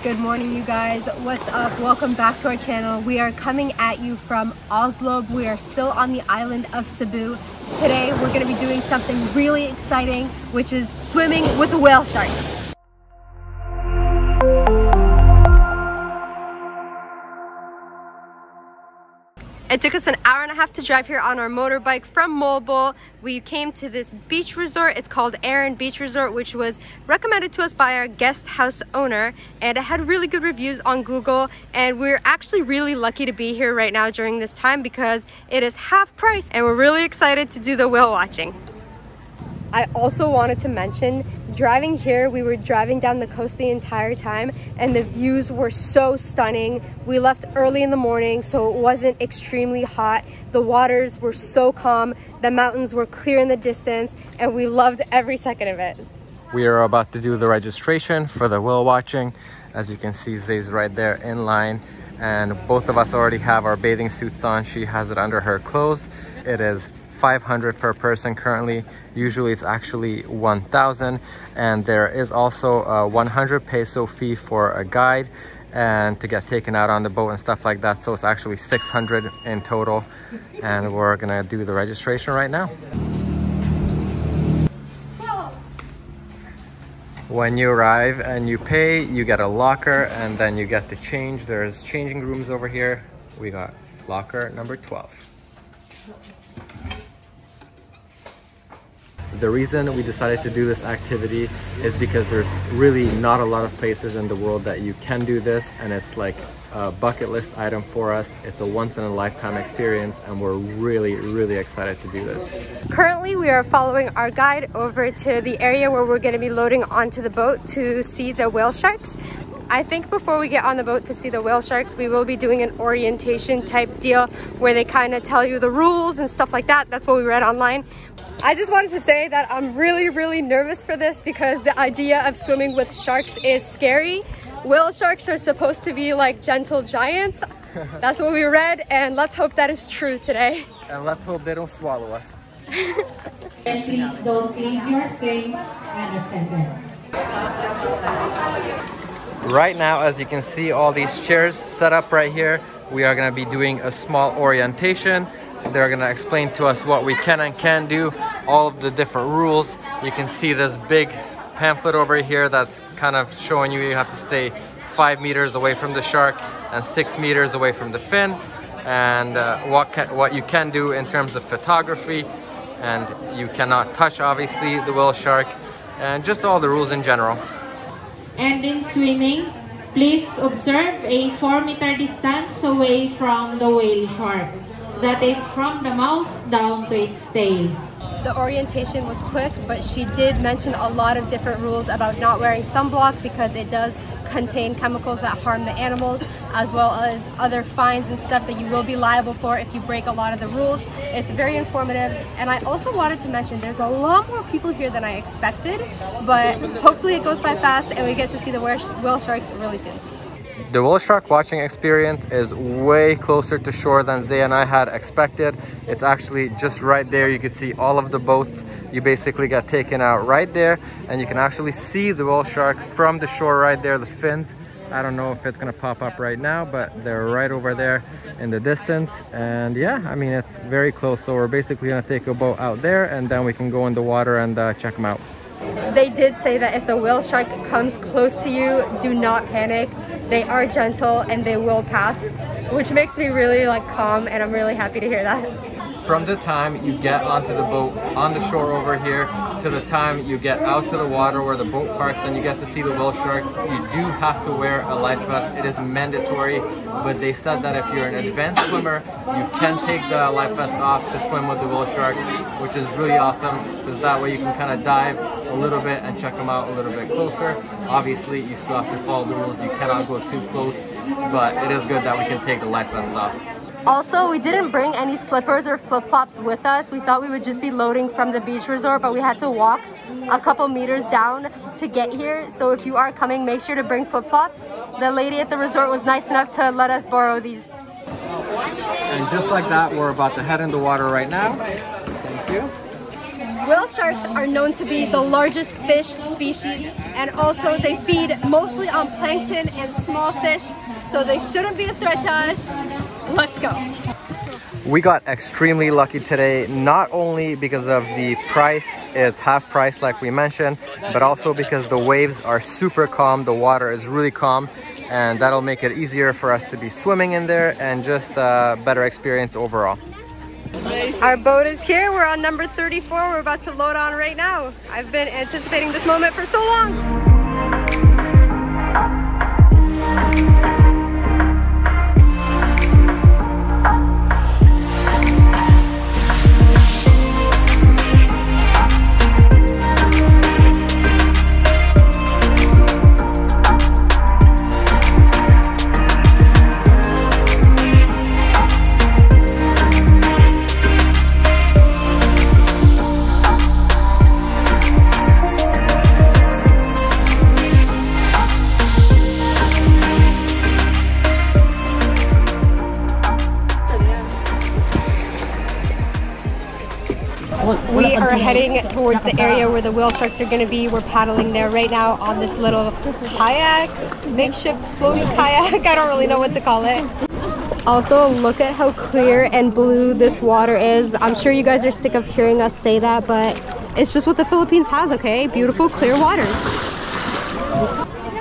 Good morning, you guys. What's up? Welcome back to our channel. We are coming at you from Oslob. We are still on the island of Cebu. Today we're going to be doing something really exciting, which is swimming with the whale sharks. It took us an hour and a half to drive here on our motorbike from Mobile. We came to this beach resort. It's called Aaron Beach Resort, which was recommended to us by our guest house owner, and it had really good reviews on Google. And we're actually really lucky to be here right now during this time because it is half price, and we're really excited to do the whale watching. I also wanted to mention, driving here, we were driving down the coast the entire time and the views were so stunning. We left early in the morning, so it wasn't extremely hot. The waters were so calm, the mountains were clear in the distance, and we loved every second of it. We are about to do the registration for the whale watching. As you can see, Zay's right there in line, and both of us already have our bathing suits on. She has it under her clothes. It is 500 per person currently. Usually it's actually 1,000, and there is also a 100 peso fee for a guide and to get taken out on the boat and stuff like that. So it's actually 600 in total, and we're gonna do the registration right now. When you arrive and you pay, you get a locker and then you get to change. There's changing rooms over here. We got locker number 12. The reason we decided to do this activity is because there's really not a lot of places in the world that you can do this, and it's like a bucket list item for us. It's a once-in-a-lifetime experience, and we're really excited to do this. Currently, we are following our guide over to the area where we're going to be loading onto the boat to see the whale sharks. I think before we get on the boat to see the whale sharks, we will be doing an orientation type deal where they kind of tell you the rules and stuff like that. That's what we read online. I just wanted to say that I'm really nervous for this because the idea of swimming with sharks is scary. Whale sharks are supposed to be like gentle giants. That's what we read, and let's hope that is true today. And let's hope they don't swallow us. And please don't leave your things unattended. Right now, as you can see, all these chairs set up right here. We are going to be doing a small orientation. They're going to explain to us what we can and can't do, all of the different rules. You can see this big pamphlet over here that's kind of showing you have to stay 5 meters away from the shark and 6 meters away from the fin, and what you can do in terms of photography, and you cannot touch obviously the whale shark, and just all the rules in general. And in swimming, please observe a 4-meter distance away from the whale shark. That is from the mouth down to its tail. The orientation was quick, but she did mention a lot of different rules about not wearing sunblock because it does contain chemicals that harm the animals, as well as other fines and stuff that you will be liable for if you break a lot of the rules. It's very informative, and I also wanted to mention there's a lot more people here than I expected, but hopefully it goes by fast and we get to see the whale sharks really soon. The whale shark watching experience is way closer to shore than Zay and I had expected. It's actually just right there. You can see all of the boats. You basically get taken out right there, and you can actually see the whale shark from the shore right there, the fins. I don't know if it's gonna pop up right now, but they're right over there in the distance. And yeah, I mean, it's very close. So we're basically gonna take a boat out there, and then we can go in the water and check them out. They did say that if the whale shark comes close to you, do not panic. They are gentle and they will pass, which makes me really calm, and I'm really happy to hear that. From the time you get onto the boat on the shore over here to the time you get out to the water where the boat parks and you get to see the whale sharks, you do have to wear a life vest. It is mandatory, but they said that if you're an advanced swimmer, you can take the life vest off to swim with the whale sharks, which is really awesome because that way you can kind of dive a little bit and check them out a little bit closer. Obviously, you still have to follow the rules. You cannot go too close, but it is good that we can take the life vest off. Also, we didn't bring any slippers or flip-flops with us. We thought we would just be loading from the beach resort, but we had to walk a couple meters down to get here. So if you are coming, make sure to bring flip-flops. The lady at the resort was nice enough to let us borrow these. And just like that, we're about to head in the water right now. Thank you. Whale sharks are known to be the largest fish species, and also they feed mostly on plankton and small fish, so they shouldn't be a threat to us. Let's go. We got extremely lucky today, not only because of the price is half price like we mentioned, but also because the waves are super calm, the water is really calm, and that'll make it easier for us to be swimming in there and just a better experience overall. Our boat is here. We're on number 34. We're about to load on right now. I've been anticipating this moment for so long. We are heading towards the area where the whale sharks are going to be. We're paddling there right now on this little kayak, makeshift floating kayak. I don't really know what to call it. Also, look at how clear and blue this water is. I'm sure you guys are sick of hearing us say that, but it's just what the Philippines has, okay? Beautiful, clear waters.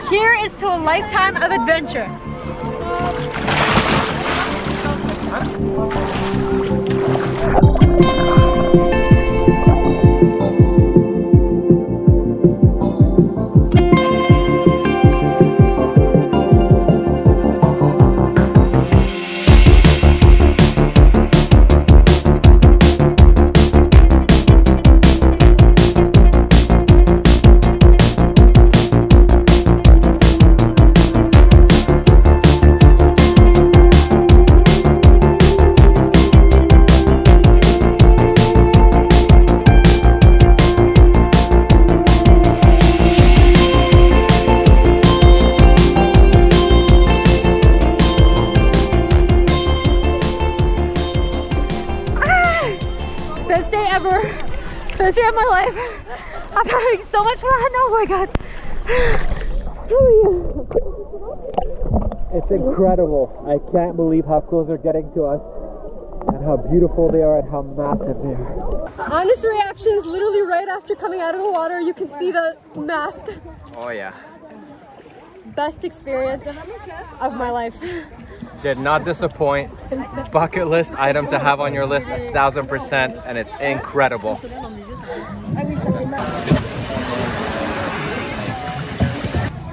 Here is to a lifetime of adventure. Best day of my life. I'm having so much fun. Oh my god. It's incredible. I can't believe how close they're getting to us and how beautiful they are and how massive they are. Honest reactions literally right after coming out of the water. You can see the mask. Oh yeah. Best experience of my life. Did not disappoint. Bucket list item to have on your list 1000%, and it's incredible.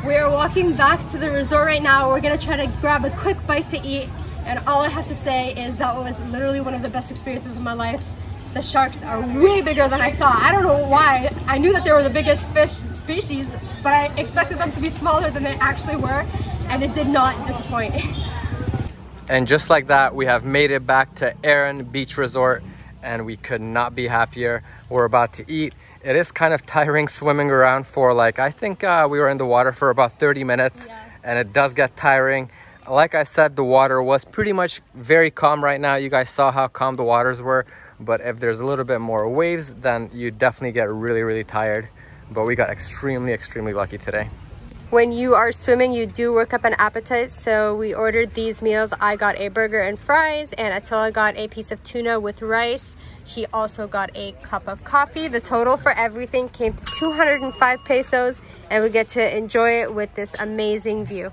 We are walking back to the resort right now. We're gonna try to grab a quick bite to eat, and all I have to say is that was literally one of the best experiences of my life. The sharks are way bigger than I thought. I don't know why. I knew that they were the biggest fish species, but I expected them to be smaller than they actually were, and it did not disappoint. And just like that, we have made it back to Aran Beach Resort, and we could not be happier. We're about to eat. It is kind of tiring swimming around for like, I think we were in the water for about 30 minutes, and it does get tiring. Like I said, the water was pretty much very calm right now. You guys saw how calm the waters were, but if there's a little bit more waves, then you definitely get really, really tired. But we got extremely lucky today. When you are swimming, you do work up an appetite, so we ordered these meals. I got a burger and fries, and Attila got a piece of tuna with rice. He also got a cup of coffee. The total for everything came to 205 pesos, and we get to enjoy it with this amazing view.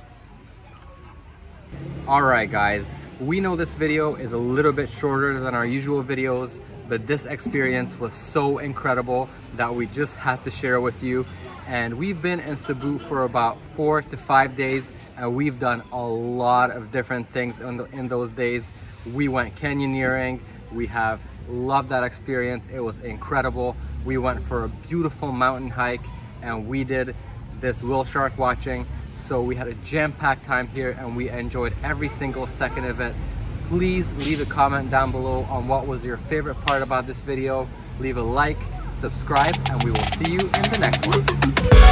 All right, guys, we know this video is a little bit shorter than our usual videos, but this experience was so incredible that we just had to share with you. And we've been in Cebu for about 4 to 5 days, and we've done a lot of different things in those days. We went canyoneering. We have loved that experience. It was incredible. We went for a beautiful mountain hike, and we did this whale shark watching. So we had a jam-packed time here, and we enjoyed every single second of it. Please leave a comment down below on what was your favorite part about this video. Leave a like, subscribe, and we will see you in the next one.